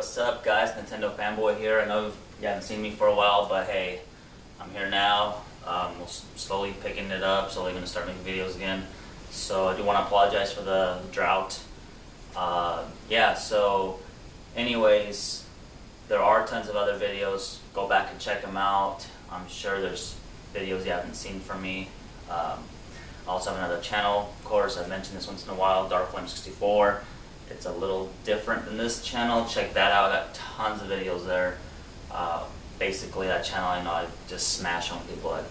what's up guys? Nintendo Fanboy here. I know you haven't seen me for a while, but hey, I'm here now. We're slowly picking it up, slowly going to start making videos again. So I do want to apologize for the drought. Yeah, so anyways, there are tons of other videos. Go back and check them out. I'm sure there's videos you haven't seen from me. I also have another channel, of course. I've mentioned this once in a while, DarkFlame64. It's a little different than this channel. Check that out. I got tons of videos there. Basically, that channel, I know I just smash on people that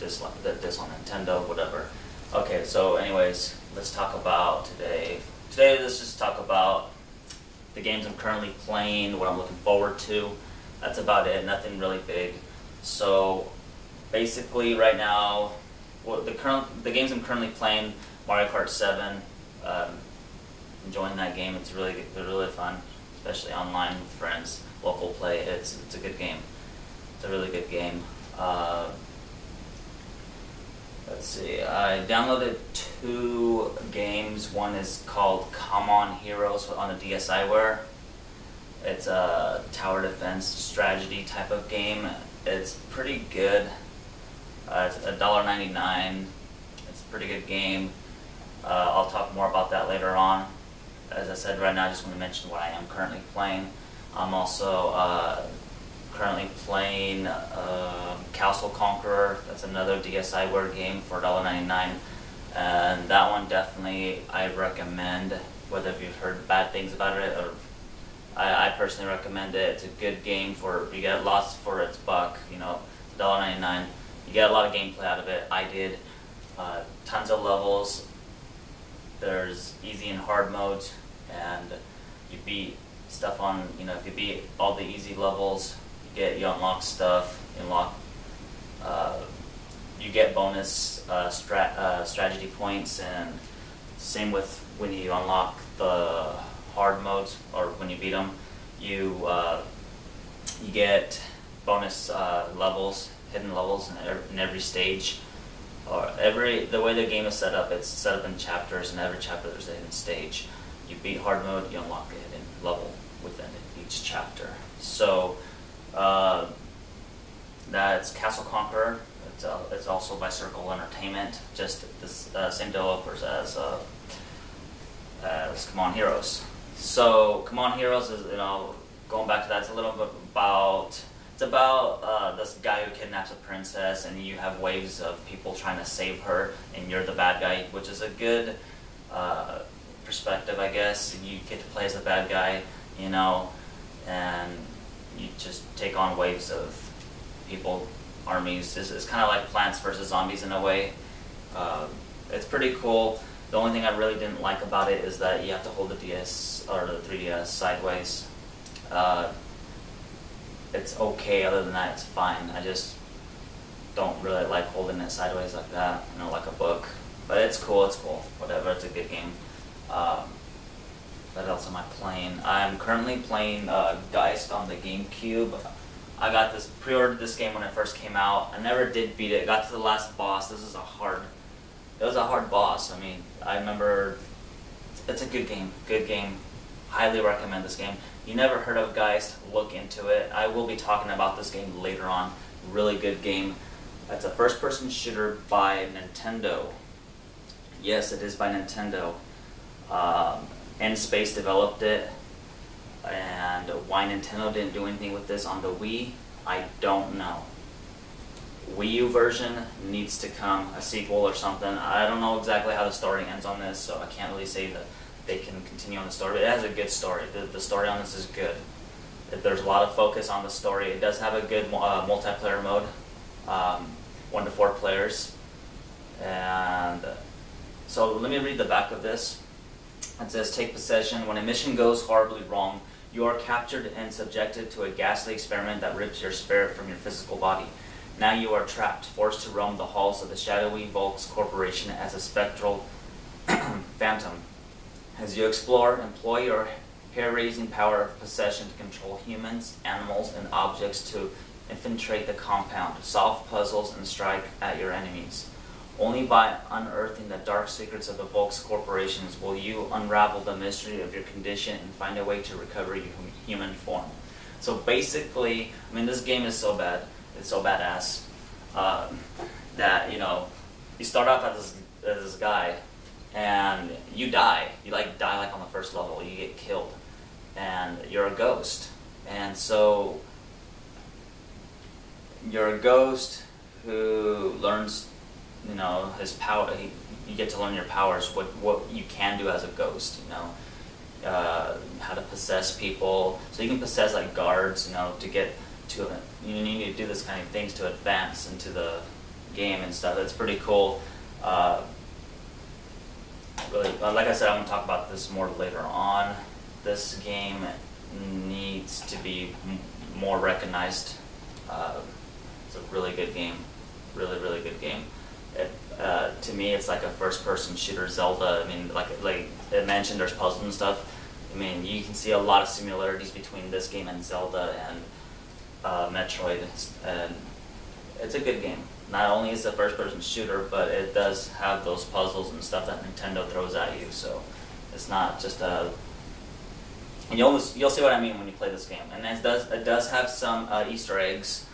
diss on Nintendo, whatever. Okay, so anyways, let's talk about today. Today, let's just talk about the games I'm currently playing, what I'm looking forward to. That's about it. Nothing really big. So basically, right now, the games I'm currently playing, Mario Kart 7. Enjoying that game. It's really fun, especially online with friends. Local play. It's a good game. It's a really good game. Let's see. I downloaded 2 games. One is called Come On Heroes on the DSiWare. It's a tower defense strategy type of game. It's pretty good. It's $1.99. It's a pretty good game. I'll talk more about that later on. As I said, right now I just want to mention what I am currently playing. I'm also currently playing Castle Conqueror. That's another DSiWare game for $1.99. And that one definitely I recommend, whether if you've heard bad things about it or I personally recommend it. It's a good game you get lots for its buck, you know, it's $1.99. You get a lot of gameplay out of it. I did. Tons of levels. There's easy and hard modes, and you beat stuff on, you know, if you beat all the easy levels, you unlock stuff, you get bonus strategy points, and same with when you unlock the hard modes, or when you beat them, you get bonus levels, hidden levels in every stage. The way the game is set up, it's set up in chapters, and every chapter there's a hidden stage. You beat hard mode, you unlock a hidden level within each chapter. So that's Castle Conqueror. It's also by Circle Entertainment, just the same developers as Come On Heroes. So Come On Heroes is, you know, going back to that, it's a little bit about. It's about this guy who kidnaps a princess, and you have waves of people trying to save her, and you're the bad guy, which is a good perspective, I guess. You get to play as the bad guy, you know, and you just take on waves of people, armies. It's kind of like Plants vs. Zombies in a way. It's pretty cool. The only thing I really didn't like about it is that you have to hold the DS or the 3DS sideways. It's okay, other than that it's fine. I just don't really like holding it sideways like that, you know, like a book. But it's cool, whatever, it's a good game. What else am I playing? I'm currently playing Geist on the GameCube. I pre-ordered this game when it first came out. I never did beat it. I got to the last boss. It was a hard boss. I mean, I remember, it's a good game. Highly recommend this game. You never heard of Geist, look into it. I will be talking about this game later on. Really good game. It's a first-person shooter by Nintendo. Yes, it is by Nintendo. N-Space developed it. And why Nintendo didn't do anything with this on the Wii, I don't know. Wii U version needs to come, a sequel or something. I don't know exactly how the story ends on this, so I can't really say that they can continue on the story, but it has a good story. The story on this is good. There's a lot of focus on the story. It does have a good multiplayer mode, 1 to 4 players. And so let me read the back of this. It says, take possession. When a mission goes horribly wrong, you are captured and subjected to a ghastly experiment that rips your spirit from your physical body. Now you are trapped, forced to roam the halls of the shadowy Volks Corporation as a spectral phantom. As you explore, employ your hair-raising power of possession to control humans, animals, and objects to infiltrate the compound, solve puzzles, and strike at your enemies. Only by unearthing the dark secrets of the Volks corporations will you unravel the mystery of your condition and find a way to recover your human form. So basically, I mean, this game is so bad, it's so badass, that, you know, you start off as this guy, and you die. You die like on the first level. You get killed, and you're a ghost. And so you're a ghost who learns, you know, his power. You get to learn your powers, what you can do as a ghost. You know, how to possess people. So you can possess like guards. You know, to get to it. You need to do this kind of things to advance into the game and stuff. It's pretty cool. Really, like I said, I'm going to talk about this more later on. This game needs to be more recognized. It's a really good game. Really, really good game. To me, it's like a first-person shooter Zelda. I mean, like I mentioned, there's puzzles and stuff. I mean, you can see a lot of similarities between this game and Zelda and Metroid. And it's a good game. Not only is it a first-person shooter, but it does have those puzzles and stuff that Nintendo throws at you. So it's not just a. And you'll see what I mean when you play this game. And it does have some Easter eggs.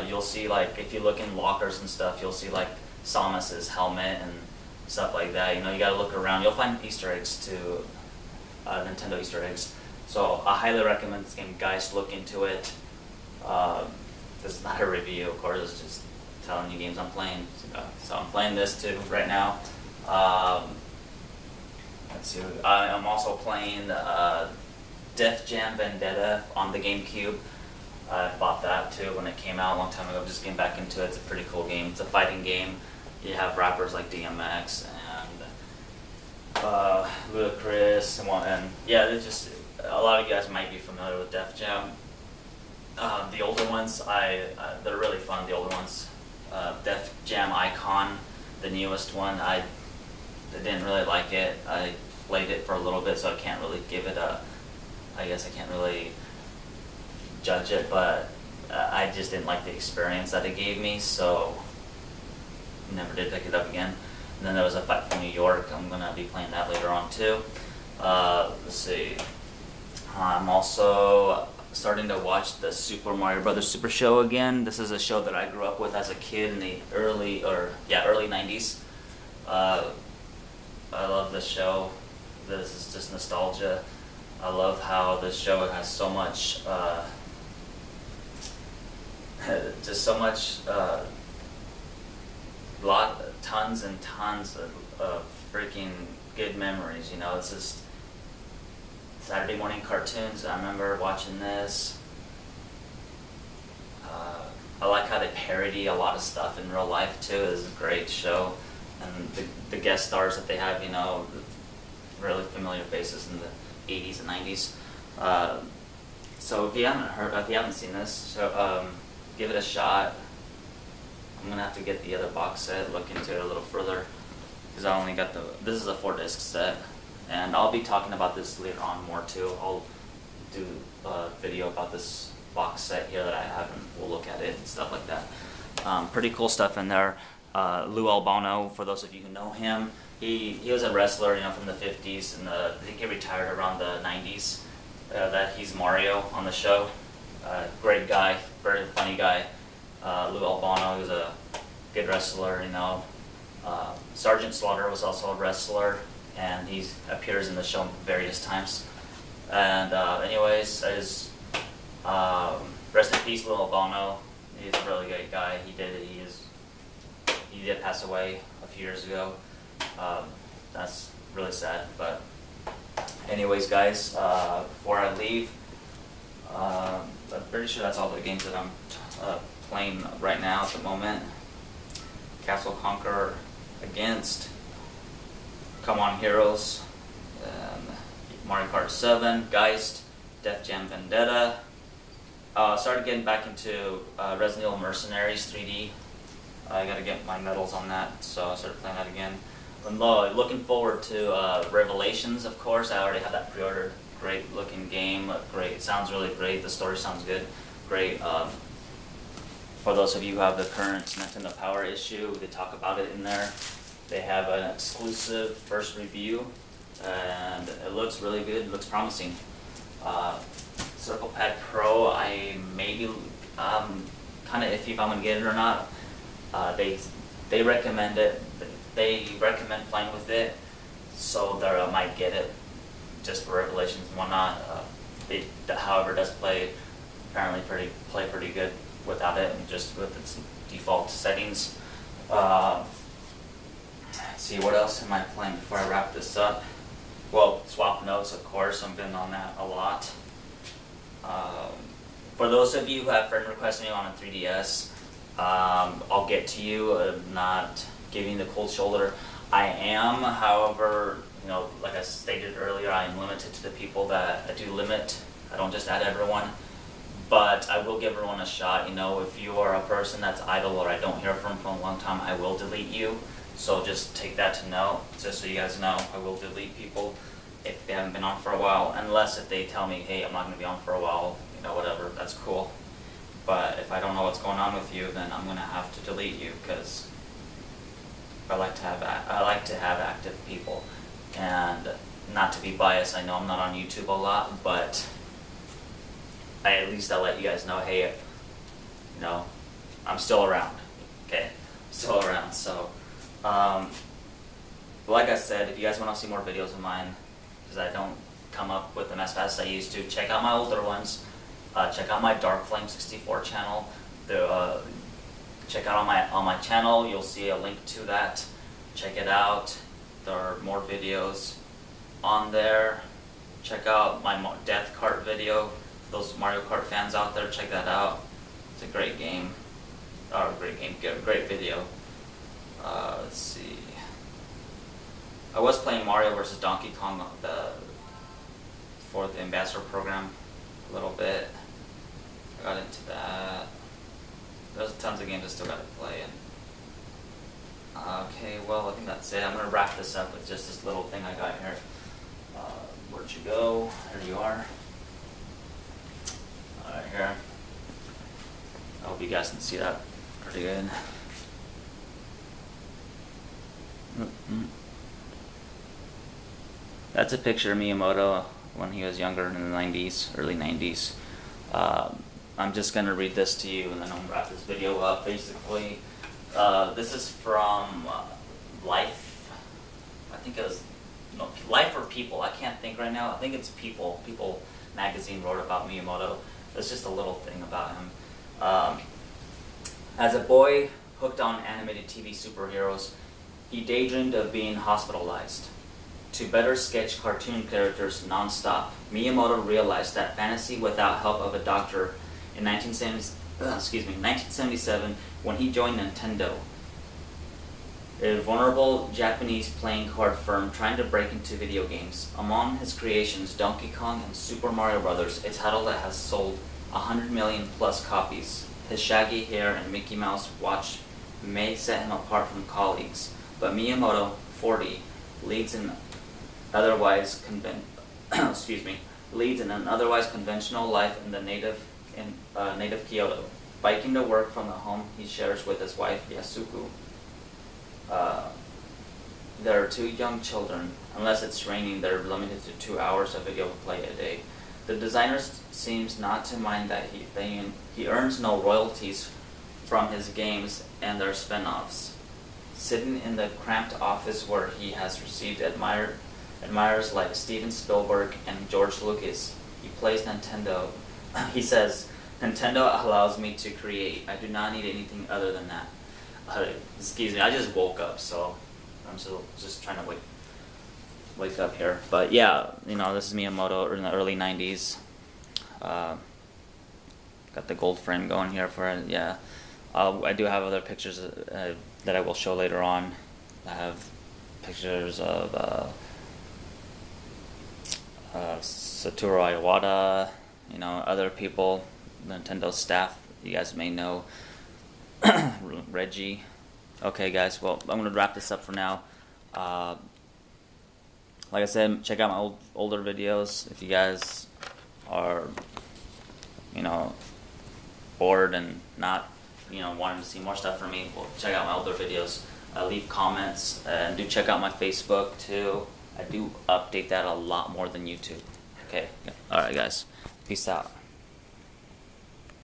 You'll see, like, if you look in lockers and stuff, you'll see like Samus's helmet and stuff like that. You know, you gotta look around. You'll find Easter eggs to Nintendo Easter eggs. So I highly recommend this game, guys. Look into it. This is not a review, of course. It's just telling you games I'm playing. So I'm playing this too right now. Let's see. I'm also playing Def Jam Vendetta on the GameCube. I bought that too when it came out a long time ago. Just getting back into it. It's a pretty cool game. It's a fighting game. You have rappers like DMX and Ludacris and yeah, there's just a lot of you guys might be familiar with Def Jam. The older ones, they're really fun. The older ones, Def Jam Icon, the newest one, I didn't really like it. I played it for a little bit, so I can't really give it a. I guess I can't really judge it, but I just didn't like the experience that it gave me, so never did pick it up again. And then there was a Fight for New York. I'm gonna be playing that later on too. Let's see. I'm also starting to watch the Super Mario Brothers Super Show again. This is a show that I grew up with as a kid in the early 90s. I love this show. This is just nostalgia. I love how this show has so much, tons and tons of freaking good memories. You know, it's just Saturday morning cartoons. I remember watching this. I like how they parody a lot of stuff in real life too. It's a great show, and the guest stars that they have, you know, really familiar faces in the 80s and 90s. So if you haven't seen this, so give it a shot. I'm gonna have to get the other box set, look into it a little further, because I only got this is a 4-disc set, and I'll be talking about this later on more too. I'll do a video about this box set here that I have, and we'll look at it and stuff like that. Pretty cool stuff in there. Lou Albano, for those of you who know him, he was a wrestler, you know, from the 50s, and I think he retired around the 90s. That he's Mario on the show. Great guy, very funny guy. Lou Albano, he was a good wrestler, you know. Sergeant Slaughter was also a wrestler, and he appears in the show various times. And anyways, rest in peace, Lou Albano. He's a really great guy. He did pass away a few years ago. That's really sad, but anyways, guys, before I leave, I'm pretty sure that's all the games that I'm playing right now at the moment. Castle Conqueror against Come On Heroes, Mario Kart 7, Geist, Def Jam Vendetta. Started getting back into Resident Evil Mercenaries 3D. I gotta get my medals on that, so I started playing that again. I'm looking forward to Revelations, of course. I already have that pre-ordered. Great looking game, great, sounds really great. The story sounds good. Great For those of you who have the current Nintendo Power issue, they talk about it in there. They have an exclusive first review, and it looks really good. It looks promising. Circle Pad Pro, I maybe kind of iffy if I'm gonna get it or not. They recommend it. They recommend playing with it, so that I might get it just for revelations and whatnot. It, however, does apparently play pretty good without it, and just with its default settings. Let's see, what else am I playing before I wrap this up? Well, Swap Notes, of course. I've been on that a lot. For those of you who have friend requested me on a 3DS, I'll get to you. I'm not giving the cold shoulder. I am, however, like I stated earlier, I am limited to the people that I do limit. I don't just add everyone, but I will give everyone a shot. If you are a person that's idle or I don't hear from for a long time, I will delete you. So just take that to note, just so you guys know. I will delete people if they haven't been on for a while, unless if they tell me, hey, I'm not going to be on for a while, whatever, that's cool. But if I don't know what's going on with you, then I'm going to have to delete you, because I like to have active people. And not to be biased, I know I'm not on YouTube a lot, but at least I'll let you guys know, hey, I'm still around. Okay, I'm still around. So, like I said, if you guys want to see more videos of mine, because I don't come up with them as fast as I used to, check out my older ones. Check out my Dark Flame 64 channel. Check out on my channel. You'll see a link to that. Check it out. There are more videos on there. Check out my Death Kart video. For those Mario Kart fans out there, check that out. It's a great game. Great video. Let's see. I was playing Mario vs. Donkey Kong for the Ambassador program a little bit. I got into that. There's tons of games I still got to play. Okay, well, I think that's it. I'm going to wrap this up with just this little thing I got here. Where'd you go? There you are. Alright, here. I hope you guys can see that pretty good. That's a picture of Miyamoto when he was younger in the 90s, early 90s. I'm just going to read this to you, and then I'm going to wrap this video up. Basically, this is from Life. I think it was Life or People. I can't think right now. I think it's People. People magazine wrote about Miyamoto. There's just a little thing about him. As a boy hooked on animated TV superheroes, he daydreamed of being hospitalized. To better sketch cartoon characters non-stop, Miyamoto realized that fantasy without help of a doctor in 1977 when he joined Nintendo, a vulnerable Japanese playing card firm trying to break into video games. Among his creations, Donkey Kong and Super Mario Bros., a title that has sold 100 million plus copies. His shaggy hair and Mickey Mouse watch may set him apart from colleagues, but Miyamoto, 40, leads an otherwise conventional life in the native Kyoto, biking to work from the home he shares with his wife Yasuko. There are 2 young children. Unless it's raining, they're limited to 2 hours of video play a day. The designer seems not to mind that he earns no royalties from his games and their spin-offs. Sitting in the cramped office where he has received admirers like Steven Spielberg and George Lucas, he plays Nintendo. He says, "Nintendo allows me to create. I do not need anything other than that." Excuse me, I just woke up, so I'm still just trying to wake up here. But yeah, this is Miyamoto in the early 90s. Got the gold frame going here for it. Yeah, I do have other pictures that I will show later on. I have pictures of Satoru Iwata, other people, Nintendo staff you guys may know, Reggie. Okay, guys, well, I'm going to wrap this up for now. Like I said, check out my older videos if you guys are, bored and not wanting to see more stuff from me, well, check out my older videos. Leave comments, and do check out my Facebook too. I do update that a lot more than YouTube. Okay, alright guys, peace out.